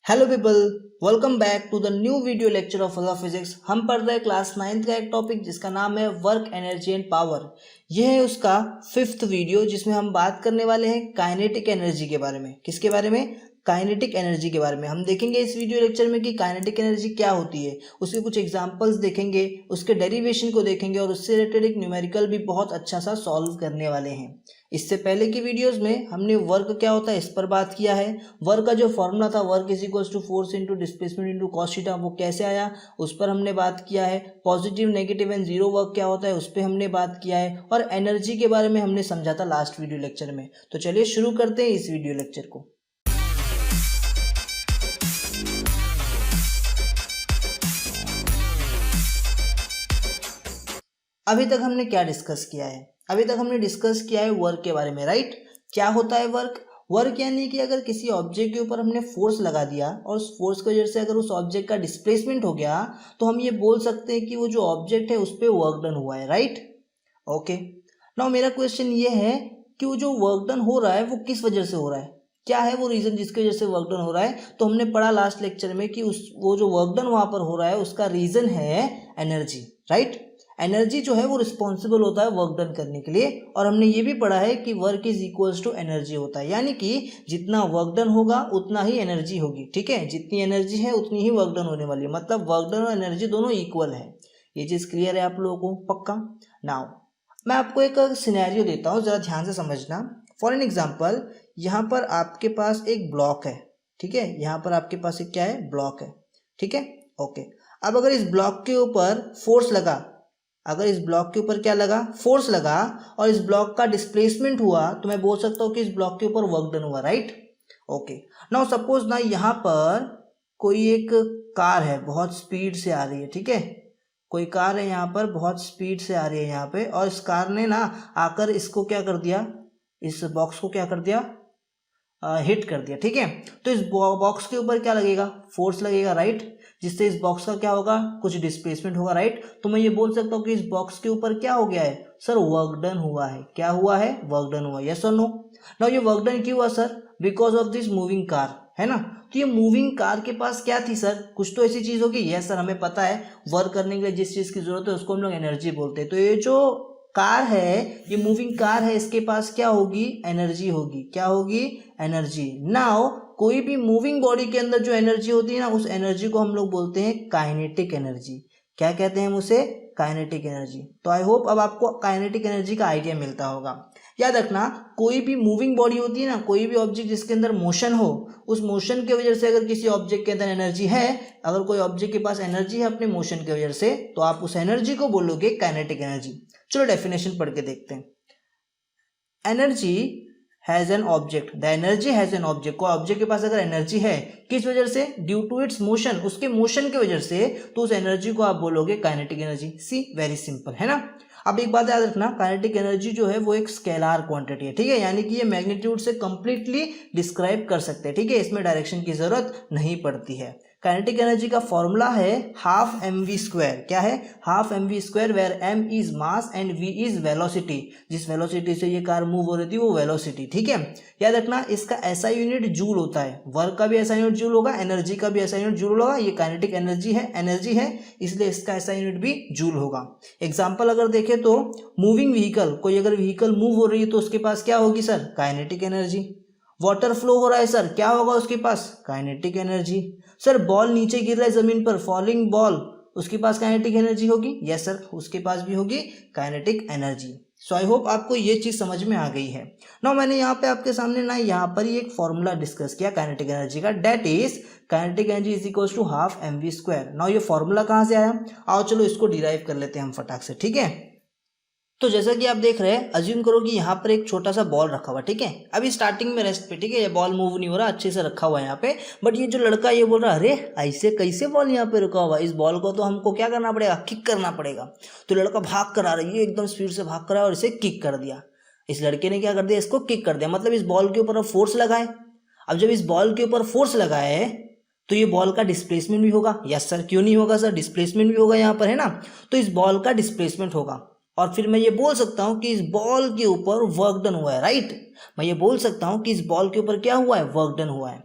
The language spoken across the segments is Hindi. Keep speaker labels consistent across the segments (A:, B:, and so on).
A: Hello people, welcome back to the new video lecture of physics. हम पढ़ रहे हैं क्लास 9th का एक टॉपिक जिसका नाम है वर्क, एनर्जी एंड पावर। यह है उसका 5th वीडियो जिसमें हम बात करने वाले हैं काइनेटिक एनर्जी के बारे में। किसके बारे में? काइनेटिक एनर्जी के बारे में। हम देखेंगे इस वीडियो लेक्चर में कि काइनेटिक एनर्जी क्या होती है, उसके कुछ एग्जांपल्स देखेंगे, उसके डेरिवेशन को देखेंगे और उससे रिलेटेड एक न्यूमेरिकल भी बहुत अच्छा सा सॉल्व करने वाले हैं। इससे पहले की वीडियोस में हमने वर्क क्या होता है इस पर बात किया है। वर्क का जो फॉर्मूला था work is equals to force into displacement into cos theta, वो कैसे आया उस पर हमने बात किया है। Positive, negative and zero work क्या होता है उस पर हमने बात किया है और एनर्जी के बारे में हमने समझा था लास्ट वीडियो लेक्चर में। तो चलिए शुरू करते हैं इस वीडियो लेक्चर को। अभी तक हमने क्या डिस्कस किया है? अभी तक हमने डिस्कस किया है वर्क के बारे में, राइट। क्या होता है वर्क? वर्क यानी कि अगर किसी ऑब्जेक्ट के ऊपर हमने फोर्स लगा दिया और उस फोर्स की वजह से अगर उस ऑब्जेक्ट का डिस्प्लेसमेंट हो गया तो हम ये बोल सकते हैं कि वो जो ऑब्जेक्ट है उस पर वर्क डन हुआ है, राइट। ओके, नाउ मेरा क्वेश्चन ये है कि वो जो वर्क डन हो रहा है वो किस वजह से हो रहा है, क्या है वो रीज़न जिसकी वजह से वर्क डन हो रहा है। तो हमने पढ़ा लास्ट लेक्चर में कि वो जो वर्क डन वहाँ पर हो रहा है उसका रीज़न है एनर्जी, राइट। एनर्जी जो है वो रिस्पॉन्सिबल होता है वर्क डन करने के लिए। और हमने ये भी पढ़ा है कि work is equals to energy होता है, यानी कि जितना वर्क डन होगा उतना ही एनर्जी होगी, ठीक है। जितनी एनर्जी है उतनी ही वर्क डन होने वाली है, मतलब वर्क डन और एनर्जी दोनों इक्वल है। ये चीज़ क्लियर है आप लोगों को? पक्का। नाउ मैं आपको एक सिनेरियो देता हूँ, ज़रा ध्यान से समझना। फॉर एन एग्जाम्पल, यहाँ पर आपके पास एक ब्लॉक है, ठीक है। यहाँ पर आपके पास एक क्या है? ब्लॉक है, ठीक है। ओके, अब अगर इस ब्लॉक के ऊपर फोर्स लगा, अगर इस ब्लॉक के ऊपर क्या लगा? फोर्स लगा और इस ब्लॉक का डिस्प्लेसमेंट हुआ तो मैं बोल सकता हूँ कि इस ब्लॉक के ऊपर वर्क डन हुआ, राइट। ओके, नाउ सपोज ना यहाँ पर कोई एक कार है बहुत स्पीड से आ रही है, ठीक है। कोई कार है यहाँ पर बहुत स्पीड से आ रही है यहाँ पे, और इस कार ने ना आकर इसको क्या कर दिया, इस बॉक्स को क्या कर दिया? हिट कर दिया, ठीक है। तो इस बॉक्स के ऊपर क्या लगेगा? फोर्स लगेगा, राइट, जिससे इस बॉक्स का क्या होगा? कुछ डिस्प्लेसमेंट होगा, राइट। तो मैं ये बोल सकता हूँ कि इस बॉक्स के ऊपर क्या हो गया है सर? वर्क डन हुआ है। क्या हुआ है? वर्क डन हुआ। यस और नो? नाउ ये वर्क डन क्यों हुआ sir? Because of this moving car, है ना। तो ये मूविंग कार के पास क्या थी सर? कुछ तो ऐसी चीज होगी। यस सर, हमें पता है वर्क करने के लिए जिस चीज की जरूरत है उसको हम लोग एनर्जी बोलते हैं। तो ये जो कार है, ये मूविंग कार है, इसके पास क्या होगी? एनर्जी होगी। क्या होगी? एनर्जी। नाउ कोई भी मूविंग बॉडी के अंदर जो एनर्जी होती है ना, उस एनर्जी को हम लोग बोलते हैं काइनेटिक एनर्जी। क्या कहते हैं हम उसे? Kinetic energy. तो आई होप अब आपको काइनेटिक एनर्जी का आइडिया मिलता होगा। याद रखना, कोई भी मूविंग बॉडी होती है ना, कोई भी ऑब्जेक्ट जिसके अंदर मोशन हो, उस मोशन की वजह से अगर किसी ऑब्जेक्ट के अंदर एनर्जी है, अगर कोई ऑब्जेक्ट के पास एनर्जी है अपने मोशन की वजह से, तो आप उस एनर्जी को बोलोगे काइनेटिक एनर्जी। चलो डेफिनेशन पढ़ के देखते हैं। Energy has an object, the energy has an object. कोई ऑब्जेक्ट के पास अगर एनर्जी है, किस वजह से? ड्यू टू इट्स मोशन, उसके मोशन की वजह से, तो उस एनर्जी को आप बोलोगे काइनेटिक एनर्जी। सी, वेरी सिंपल, है ना। अब एक बात याद रखना, काइनेटिक एनर्जी जो है वो एक स्केलार क्वांटिटी है, ठीक है, यानी कि ये मैग्नीट्यूड से कंप्लीटली डिस्क्राइब कर सकते हैं, ठीक है। इसमें डायरेक्शन की जरूरत नहीं पड़ती है। काइनेटिक एनर्जी का फॉर्मूला है हाफ mv²। क्या है? Half mv², where m is mass and v is velocity. जिस वेलोसिटी से ये कार मूव हो रही थी वो वेलोसिटी, ठीक है। याद रखना, इसका ऐसा यूनिट जूल होता है। वर्क का भी ऐसा यूनिट जूल होगा, एनर्जी का भी ऐसा यूनिट जूल होगा। ये काइनेटिक एनर्जी है, इसलिए इसका ऐसा यूनिट भी जूल होगा। एग्जाम्पल अगर देखें तो मूविंग व्हीकल, कोई अगर व्हीकल मूव हो रही है तो उसके पास क्या होगी sir? Kinetic energy. Water flow हो रहा है सर, क्या होगा उसके पास? Kinetic energy. सर बॉल नीचे गिर रहा है जमीन पर, फॉलिंग बॉल, उसके पास काइनेटिक एनर्जी होगी। यस सर, उसके पास भी होगी kinetic energy. So I hope आपको ये चीज समझ में आ गई है। नाउ मैंने यहाँ पे आपके सामने ना यहाँ पर ही एक फॉर्मूला डिस्कस किया काइनेटिक एनर्जी का, that is kinetic energy is equals to half mv²। Now ये फॉर्मूला कहाँ से आया? आओ चलो इसको डिराइव कर लेते हैं हम फटाक से, ठीक है। तो जैसा कि आप देख रहे हैं, अज्यूम करो कि यहाँ पर एक छोटा सा बॉल रखा हुआ, ठीक है। अभी स्टार्टिंग में रेस्ट पे, ठीक है, ये बॉल मूव नहीं हो रहा, अच्छे से रखा हुआ है यहाँ पे। बट ये जो लड़का ये बोल रहा है, अरे ऐसे कैसे बॉल यहाँ पे रुका हुआ है, इस बॉल को तो हमको क्या करना पड़ेगा? किक करना पड़ेगा। तो लड़का भाग कर आ रहा है, ये एकदम स्पीड से भाग कर आया और इसे किक कर दिया। इस लड़के ने क्या कर दिया? इसको किक कर दिया, मतलब इस बॉल के ऊपर फोर्स लगाए। अब जब इस बॉल के ऊपर फोर्स लगाए तो ये बॉल का डिस्प्लेसमेंट भी होगा। यस सर, क्यों नहीं होगा सर? डिस्प्लेसमेंट भी होगा यहाँ पर, है ना। तो इस बॉल का डिस्प्लेसमेंट होगा और फिर मैं ये बोल सकता हूँ कि इस बॉल के ऊपर वर्क डन हुआ है, राइट। मैं ये बोल सकता हूँ कि इस बॉल के ऊपर क्या हुआ है? वर्क डन हुआ है।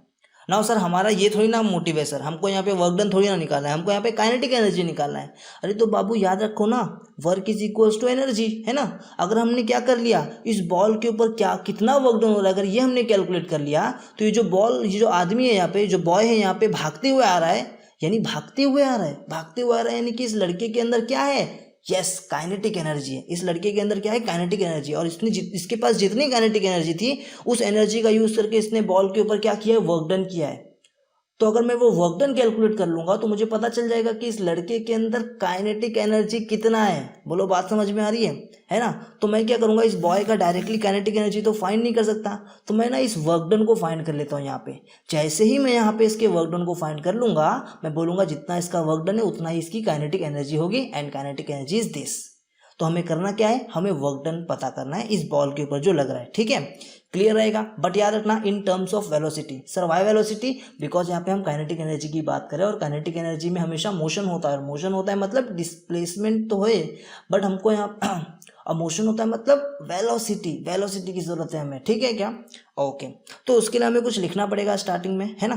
A: नाउ सर हमारा ये थोड़ी ना मोटिव है सर, हमको यहाँ पे वर्क डन थोड़ी ना निकालना है, हमको यहाँ पे काइनेटिक एनर्जी निकालना है। अरे तो बाबू याद रखो ना, work is equals to energy, है ना। अगर हमने क्या कर लिया, इस बॉल के ऊपर क्या कितना वर्क डन हो रहा है, अगर ये हमने कैलकुलेट कर लिया तो ये जो बॉल, ये जो आदमी है यहाँ पे, जो बॉय है यहाँ पे भागते हुए आ रहा है, यानी भागते हुए आ रहा है, भागते हुए आ रहा है, यानी कि इस लड़के के अंदर क्या है, यस काइनेटिक एनर्जी है। इस लड़के के अंदर क्या है, काइनेटिक एनर्जी, और इसने इसके पास जितनी काइनेटिक एनर्जी थी उस एनर्जी का यूज करके इसने बॉल के ऊपर क्या किया है, वर्क डन किया है। तो अगर मैं वो वर्क डन कैलकुलेट कर लूंगा तो मुझे पता चल जाएगा कि इस लड़के के अंदर काइनेटिक एनर्जी कितना है। बोलो बात समझ में आ रही है ना। तो मैं क्या करूंगा, इस बॉय का डायरेक्टली काइनेटिक एनर्जी तो फाइंड नहीं कर सकता, तो मैं ना इस वर्क डन को फाइंड कर लेता हूँ यहाँ पे। जैसे ही मैं यहाँ पे इसके वर्क डन को फाइंड कर लूंगा, मैं बोलूंगा जितना इसका वर्क डन है उतना ही इसकी काइनेटिक एनर्जी होगी, and kinetic energy is this. तो हमें करना क्या है, हमें वर्क डन पता करना है इस बॉल के ऊपर जो लग रहा है, ठीक है, क्लियर रहेगा। बट याद रखना in terms of velocity. Sir why velocity, because यहाँ पे हम काइनेटिक एनर्जी की बात करें, और काइनेटिक एनर्जी में हमेशा मोशन होता है, और मोशन होता है मतलब डिस्प्लेसमेंट तो है, बट हमको यहाँ अब मोशन होता है मतलब वेलोसिटी की जरूरत है हमें, ठीक है क्या, ओके। तो उसके लिए हमें कुछ लिखना पड़ेगा स्टार्टिंग में, है ना।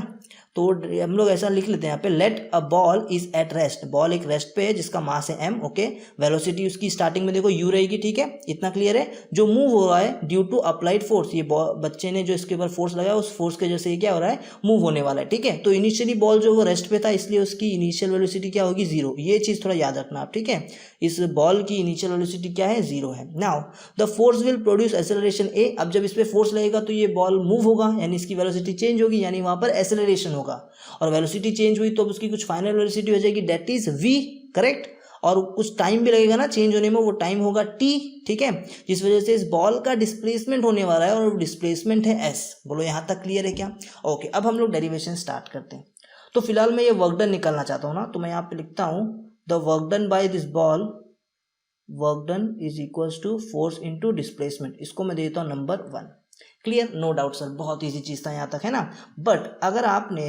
A: तो हम लोग ऐसा लिख लेते हैं यहाँ पे, let a ball is at rest, ball एक रेस्ट पे है जिसका मास है m, ओके। वेलोसिटी उसकी स्टार्टिंग में देखो u रहेगी, ठीक है, इतना क्लियर है। जो मूव हो रहा है ड्यू टू अप्लाइड फोर्स, ये बच्चे ने जो इसके ऊपर फोर्स लगाया उस फोर्स के वजह से ये क्या हो रहा है, मूव होने वाला है, ठीक है। तो इनिशियली बॉल जो वो रेस्ट पे था, इसलिए उसकी इनिशियल वेलोसिटी क्या होगी, 0। ये चीज थोड़ा याद रखना आप, ठीक है। इस बॉल की इनिशियल वेलोसिटी क्या है, 0 है। Now the force will produce acceleration a, अब जब इस पे फोर्स लगेगा तो ये बॉल मूव होगा, यानी इसकी वेलोसिटी चेंज होगी, यानी वहां पर एक्सेलरेशन होगा, और वेलोसिटी चेंज हुई तो उसकी कुछ फाइनल वेलोसिटी हो जाएगी, दैट इज v, करेक्ट। और कुछ टाइम भी लगेगा ना चेंज होने में, वो टाइम होगा t, ठीक है, जिस वजह से इस बॉल का डिस्प्लेसमेंट होने वाला है, और डिस्प्लेसमेंट है s। बोलो यहां तक क्लियर है क्या, ओके। अब हम लोग डेरिवेशन स्टार्ट करते हैं। तो फिलहाल मैं ये वर्क डन निकालना चाहता हूँ ना, तो मैं यहाँ पे लिखता हूँ the work done by this ball, work done is equals to force into displacement, इसको मैं देता हूँ number 1। Clear, no doubt sir, बहुत इजी चीज था यहाँ तक, है ना। बट अगर आपने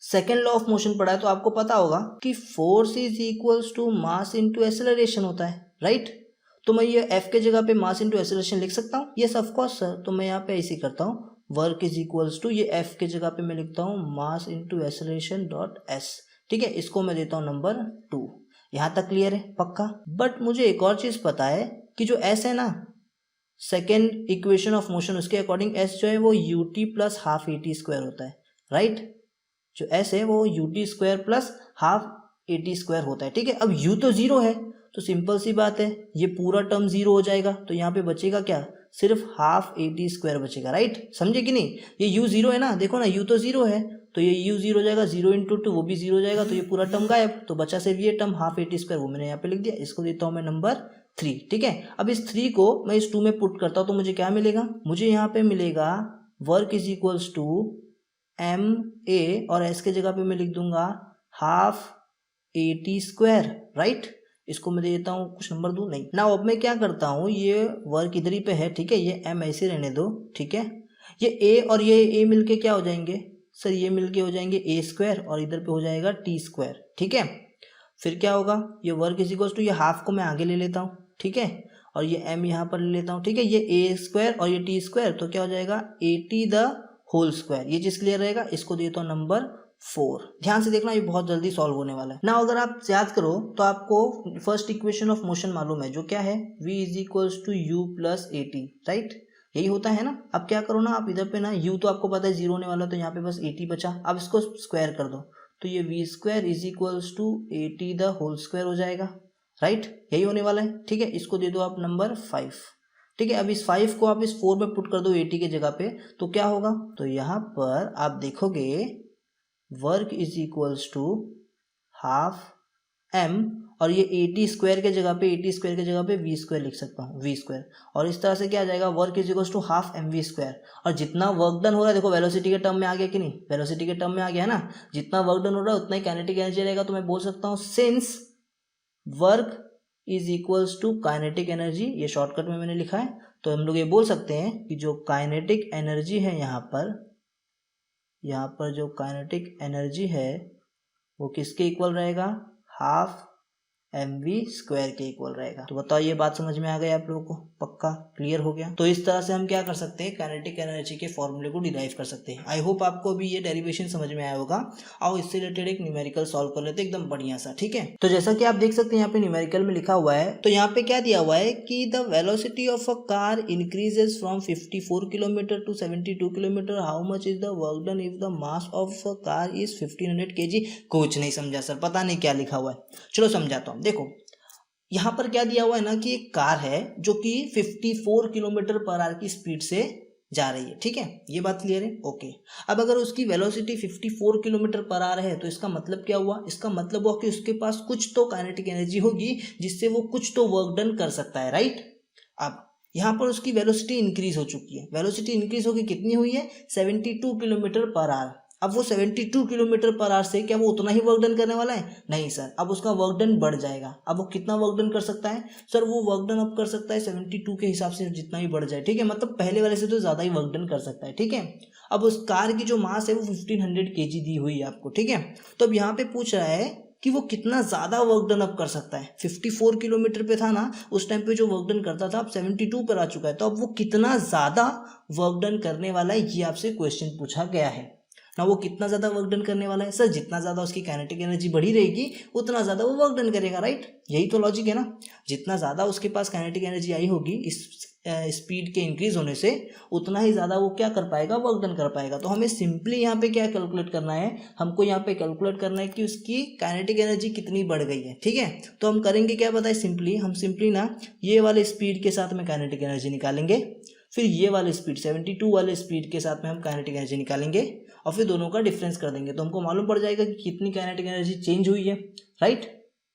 A: सेकेंड लॉ ऑफ मोशन पढ़ा है तो आपको पता होगा कि force is equals to mass into acceleration होता है, राइट। तो मैं ये f के जगह पे मास इनटू एक्सेलरेशन लिख सकता हूँ, यस ऑफ कोर्स सर। तो मैं यहाँ पे ऐसे करता हूँ, वर्क इज इक्वल्स टू, ये f के जगह पे मैं लिखता हूँ मास इनटू एक्सेलरेशन डॉट s, ठीक है, इसको मैं देता हूँ नंबर 2। यहाँ तक क्लियर है पक्का। बट मुझे एक और चीज पता है कि जो s है ना, सेकेंड इक्वेशन ऑफ मोशन, उसके अकॉर्डिंग s जो है वो ut plus half at square होता है, राइट। जो s है वो ut square plus half at square होता है, ठीक है। अब u तो 0 है, तो सिंपल सी बात है ये पूरा टर्म 0 हो जाएगा, तो यहाँ पे बचेगा क्या, सिर्फ हाफ at स्क्वायर बचेगा, राइट, समझे कि नहीं। ये u 0 है ना, देखो ना u तो 0 है, तो ये u 0 हो जाएगा, 0 इंटू 2 वो भी 0 हो जाएगा, तो ये पूरा टर्म गायब, तो बचा सिर्फ ये टर्म हाफ at स्क्वायर, वो मैंने यहाँ पे लिख दिया, इसको देता हूँ मैं नंबर 3, ठीक है। अब इस 3 को मैं इस 2 में पुट करता हूँ तो मुझे क्या मिलेगा, मुझे यहाँ पे मिलेगा work is equals to M A, और एस के जगह पे मैं लिख दूंगा हाफ at स्क्वायर, राइट। इसको मैं दे देता हूँ कुछ नंबर 2 नहीं ना। अब मैं क्या करता हूँ, ये वर्क इधर ही पे है, ठीक है, ये m ऐसे रहने दो, ठीक है। ये a और ये a मिलके क्या हो जाएंगे सर, ये मिलके हो जाएंगे a स्क्वायर, और इधर पे हो जाएगा t स्क्वायर, ठीक है। फिर क्या होगा, ये वर्क इज इक्वल्स टू, ये हाफ को मैं आगे ले लेता हूँ, ठीक है, और ये m यहाँ पर ले लेता हूँ, ठीक है, ये a स्क्वायर और ये t स्क्वायर, तो क्या हो जाएगा at द होल स्क्वायर। ये चीज क्लियर रहेगा, इसको देता हूँ नंबर 4। ध्यान से देखना, ये बहुत जल्दी सॉल्व होने वाला है ना। अगर आप याद करो तो आपको फर्स्ट इक्वेशन ऑफ मोशन मालूम है, जो क्या है, v is equals to u plus at, right, यही होता है ना। अब क्या करो ना, आप इधर पे ना u तो आपको पता है 0 होने वाला, तो यहाँ पे बस at बचा, अब इसको स्क्वायर कर दो, तो ये v square is equals to at the whole square हो जाएगा, राइट, यही होने वाला है, ठीक है। इसको दे दो आप नंबर 5, ठीक है। अब इस 5 को आप इस 4 में पुट कर दो at के जगह पे, तो क्या होगा, तो यहाँ पर आप देखोगे work is equals to half m, और ये at स्क्वायर के जगह पे v स्क्वायर लिख सकता हूँ, v स्क्वायर, और इस तरह से क्या आ जाएगा, work is equals to half mv square. और जितना वर्क डन हो रहा है, देखो वेलोसिटी के टर्म में आ गया कि नहीं, वेलोसिटी के टर्म में आ गया है ना, जितना वर्क डन हो रहा है उतना ही काइनेटिक एनर्जी रहेगा। तो मैं बोल सकता हूँ since work is equals to kinetic energy, ये शॉर्टकट में मैंने लिखा है, तो हम लोग ये बोल सकते हैं कि जो काइनेटिक एनर्जी है यहाँ पर जो काइनेटिक एनर्जी है वो किसके इक्वल रहेगा, हाफ mv² के इक्वल रहेगा। तो बताओ ये बात समझ में आ गई आप लोगों को? पक्का क्लियर हो गया? तो इस तरह से हम क्या कर सकते हैं, काइनेटिक एनर्जी के फॉर्मूले को डिराइव कर सकते हैं। आई होप आपको भी ये डेरिवेशन समझ में आया होगा। आओ इससे रिलेटेड एक न्यूमेरिकल सॉल्व कर लेते हैं एकदम बढ़िया सा, ठीक है। तो जैसा कि आप देख सकते हैं यहाँ पे न्यूमेरिकल में लिखा हुआ है, तो यहाँ पे क्या दिया हुआ है कि the velocity of a car increases from 54 kilometre to 72 kilometre, how much is the work done if the mass of a car is 1500 kg। कुछ नहीं समझा सर, पता नहीं क्या लिखा हुआ है, चलो समझाता हूँ। देखो यहाँ पर क्या दिया हुआ है ना कि एक कार है जो कि 54 किलोमीटर पर आवर की स्पीड से जा रही है, ठीक है, ये बात क्लियर है? ओके। अब अगर उसकी वेलोसिटी 54 किलोमीटर पर आवर है तो इसका मतलब क्या हुआ? इसका मतलब हुआ कि उसके पास कुछ तो काइनेटिक एनर्जी होगी जिससे वो कुछ तो वर्क डन कर सकता है, राइट। अब यहाँ पर उसकी वेलोसिटी इंक्रीज हो चुकी है, वेलोसिटी इंक्रीज होगी कितनी हुई है? 72 किलोमीटर पर आवर। अब वो 72 किलोमीटर पर आवर से क्या वो उतना ही वर्क डन करने वाला है? नहीं सर, अब उसका वर्क डन बढ़ जाएगा। अब वो कितना वर्क डन कर सकता है सर? वो वर्क डन अब कर सकता है 72 के हिसाब से जितना ही बढ़ जाए, ठीक है, मतलब पहले वाले से तो ज़्यादा ही वर्क डन कर सकता है, ठीक है। अब उस कार की जो मास है वो 1500 kg दी हुई है आपको, ठीक है। तो अब यहाँ पे पूछ रहा है कि वो कितना ज़्यादा वर्क डन अप कर सकता है। 54 किलोमीटर पे था ना उस टाइम पे जो वर्क डन करता था, अब 72 पर आ चुका है, तो अब वो कितना ज़्यादा वर्क डन करने वाला है ये आपसे क्वेश्चन पूछा गया है ना। वो कितना ज़्यादा वर्क डन करने वाला है सर? जितना ज़्यादा उसकी काइनेटिक एनर्जी बढ़ी रहेगी उतना ज़्यादा वो वर्क डन करेगा, राइट। यही तो लॉजिक है ना। जितना ज़्यादा उसके पास काइनेटिक एनर्जी आई होगी इस स्पीड के इंक्रीज होने से, उतना ही ज़्यादा वो क्या कर पाएगा? वर्क डन कर पाएगा। तो हमें सिंपली यहाँ पे क्या कैलकुलेट करना है? हमको यहाँ पे कैलकुलेट करना है कि उसकी काइनेटिक एनर्जी कितनी बढ़ गई है, ठीक है। तो हम करेंगे क्या बताए? हम सिंपली ना ये वाले स्पीड के साथ में काइनेटिक एनर्जी निकालेंगे, फिर ये वाले स्पीड 72 वाले स्पीड के साथ में हम काइनेटिक एनर्जी निकालेंगे और फिर दोनों का डिफरेंस कर देंगे, तो हमको मालूम पड़ जाएगा कि कितनी काइनेटिक एनर्जी चेंज हुई है, राइट।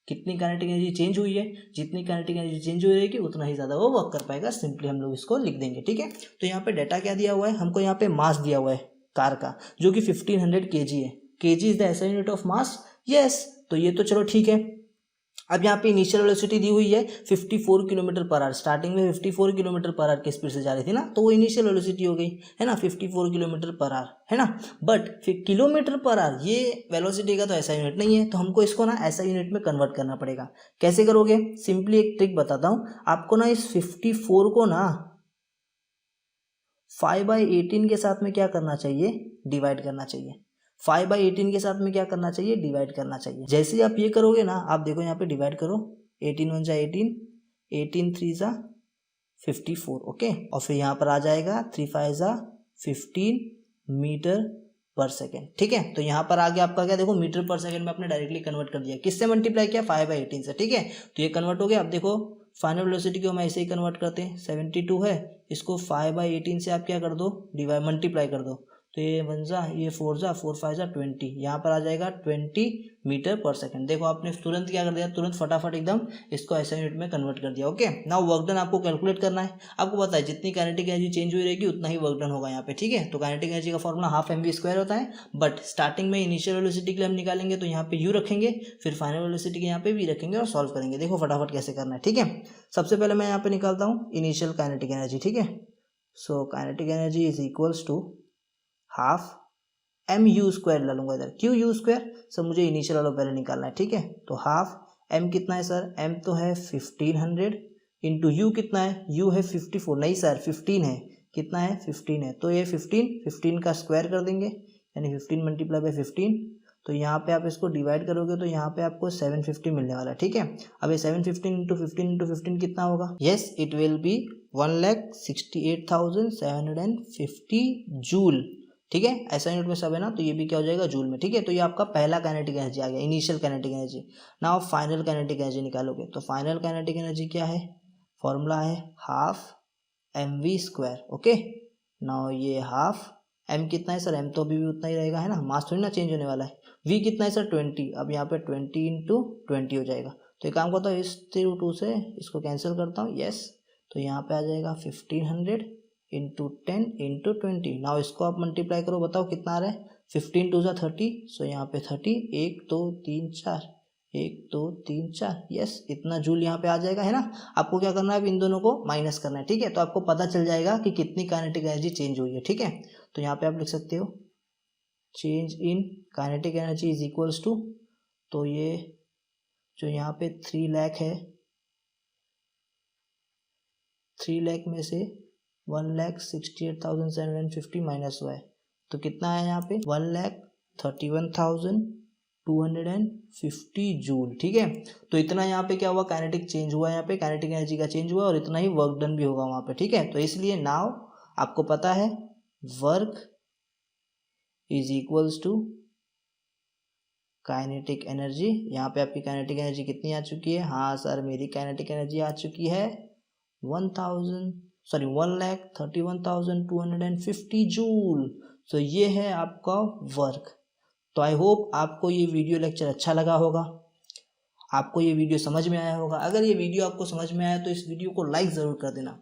A: कितनी काइनेटिक एनर्जी चेंज हुई है, जितनी काइनेटिक एनर्जी चेंज हुई रहेगी उतना ही ज़्यादा वो वर्क कर पाएगा। सिंपली हम लोग इसको लिख देंगे, ठीक है। तो यहाँ पे डाटा क्या दिया हुआ है हमको? यहाँ पे मास दिया हुआ है कार का जो कि 1500 kg है। kg is the SI unit of mass, yes. तो ये तो चलो ठीक है। अब यहाँ पे इनिशियल वेलोसिटी दी हुई है 54 किलोमीटर पर आवर, स्टार्टिंग में 54 किलोमीटर पर आवर की स्पीड से जा रही थी ना, तो वो इनिशियल वेलोसिटी हो गई है ना 54 किलोमीटर पर आवर, है ना। बट फिर किलोमीटर पर आवर ये वेलोसिटी का तो ऐसा यूनिट नहीं है, तो हमको इसको ना ऐसा यूनिट में कन्वर्ट करना पड़ेगा। कैसे करोगे? सिंपली एक ट्रिक बताता हूँ आपको ना। इस 54 को ना 5/18 के साथ में क्या करना चाहिए? डिवाइड करना चाहिए। 5/18 के साथ में क्या करना चाहिए? डिवाइड करना चाहिए। जैसे ही आप ये करोगे ना, आप देखो यहाँ पे डिवाइड करो, 18 1 जा 18, 18 3 जा 54, ओके। और फिर यहाँ पर आ जाएगा 3 5 जा 15 मीटर पर सेकेंड, ठीक है। तो यहाँ पर आगे आपका क्या, देखो मीटर पर सेकेंड में आपने डायरेक्टली कन्वर्ट कर दिया। किससे मल्टीप्लाई किया? 5/18 से, ठीक है। तो ये कन्वर्ट हो गया। अब देखो फाइनल वेलोसिटी को हम ऐसे ही कन्वर्ट करते हैं, 72 है, इसको 5/18 से आप क्या कर दो? डिवाइड, मल्टीप्लाई कर दो। तो ये 1 जा, ये 4 जा, 4 5 जा 20, यहाँ पर आ जाएगा 20 मीटर पर सेकंड। देखो आपने तुरंत क्या कर दिया? तुरंत फटाफट एकदम इसको ऐसे यूनिट में कन्वर्ट कर दिया, ओके। नाउ वर्क डन आपको कैलकुलेट करना है। आपको पता है जितनी काइनेटिक एनर्जी चेंज हुई रहेगी उतना ही वर्क डन होगा यहाँ पे, ठीक है। तो काइनेटिक एनर्जी का फॉर्मूला हाफ mv² होता है, बट स्टार्टिंग में इनिशियल वेलोसिटी के लिए हम निकालेंगे तो यहाँ पे u रखेंगे, फिर फाइनल वेलोसिटी के यहाँ पे v रखेंगे और सॉल्व करेंगे। देखो फटाफट कैसे करना है, ठीक है। सबसे पहले मैं यहाँ पे निकालता हूँ इनिशियल काइनेटिक एनर्जी, ठीक है। So kinetic energy is equals to half mu² ले लूँगा इधर। क्यों u²? सर मुझे इनिशियल वाला पहले निकालना है, ठीक है। तो हाफ m कितना है सर? m तो है 1500 इंटू u कितना है? u है 54, नहीं सर 15 है। कितना है? 15 है। तो ये 15 का स्क्वायर कर देंगे, यानी 15 मल्टीप्लाई बाई 15। तो यहाँ पे आप इसको डिवाइड करोगे तो यहाँ पे आपको 750 मिलने वाला है, ठीक है। अब ये 750 इंटू 15 कितना होगा? Yes, it will be 1,68,750 joule, ठीक है। ऐसा यूनिट में सब है ना, तो ये भी क्या हो जाएगा? जूल में, ठीक है। तो ये आपका पहला काइनेटिक एनर्जी आ गया, initial kinetic energy. Now final kinetic energy निकालोगे तो फाइनल काइनेटिक एनर्जी क्या है? फॉर्मूला है हाफ mv², ओके। नाउ ये हाफ m कितना है सर? m तो अभी भी उतना ही रहेगा, है ना, मास थोड़ी ना चेंज होने वाला है। v कितना है सर? 20। अब यहाँ पे 20 इंटू 20 हो जाएगा। तो एक काम करता हूँ, इस 2 से इसको कैंसिल करता हूँ, यस। तो यहाँ पे आ जाएगा 1500 इंटू 10 इंटू 20। नाउ इसको आप मल्टीप्लाई करो, बताओ कितना आ रहा है? 15 2 जा 30, सो यहाँ पे 30, 1 2 3 4, 1 2 3 4, यस, इतना जूल यहाँ पे आ जाएगा, है ना। आपको क्या करना है? अब इन दोनों को माइनस करना है, ठीक है। तो आपको पता चल जाएगा कि कितनी काइनेटिक एनर्जी चेंज हुई है, ठीक है। तो यहाँ पे आप लिख सकते हो change in kinetic energy is equals to, तो ये जो यहाँ पे 3 लाख है, 3 लाख में से 1,68,750 माइनस हुआ है तो कितना आया यहाँ पे 1,31,250 जूल। ठीक है, तो इतना यहाँ पे क्या हुआ, काइनेटिक चेंज हुआ, यहाँ पे काइनेटिक एनर्जी का चेंज हुआ और इतना ही वर्क डन भी होगा वहाँ पे। ठीक है, तो इसलिए नाउ आपको पता है work is equals to kinetic energy. यहाँ पे आपकी काइनेटिक एनर्जी कितनी आ चुकी है, हाँ सर मेरी काइनेटिक एनर्जी आ चुकी है 1,31,250 जूल। तो ये है आपका वर्क। तो आई होप आपको ये वीडियो लेक्चर अच्छा लगा होगा, आपको ये वीडियो समझ में आया होगा। अगर ये वीडियो आपको समझ में आया तो इस वीडियो को लाइक ज़रूर कर देना।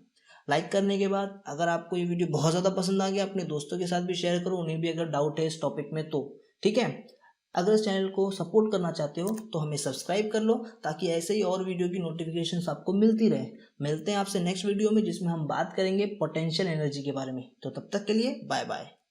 A: लाइक करने के बाद अगर आपको ये वीडियो बहुत ज़्यादा पसंद आ गया, अपने दोस्तों के साथ भी शेयर करो, उन्हें भी अगर डाउट है इस टॉपिक में तो। ठीक है, अगर इस चैनल को सपोर्ट करना चाहते हो तो हमें सब्सक्राइब कर लो ताकि ऐसे ही और वीडियो की नोटिफिकेशंस आपको मिलती रहे। मिलते हैं आपसे नेक्स्ट वीडियो में जिसमें हम बात करेंगे पोटेंशियल एनर्जी के बारे में। तो तब तक के लिए बाय बाय।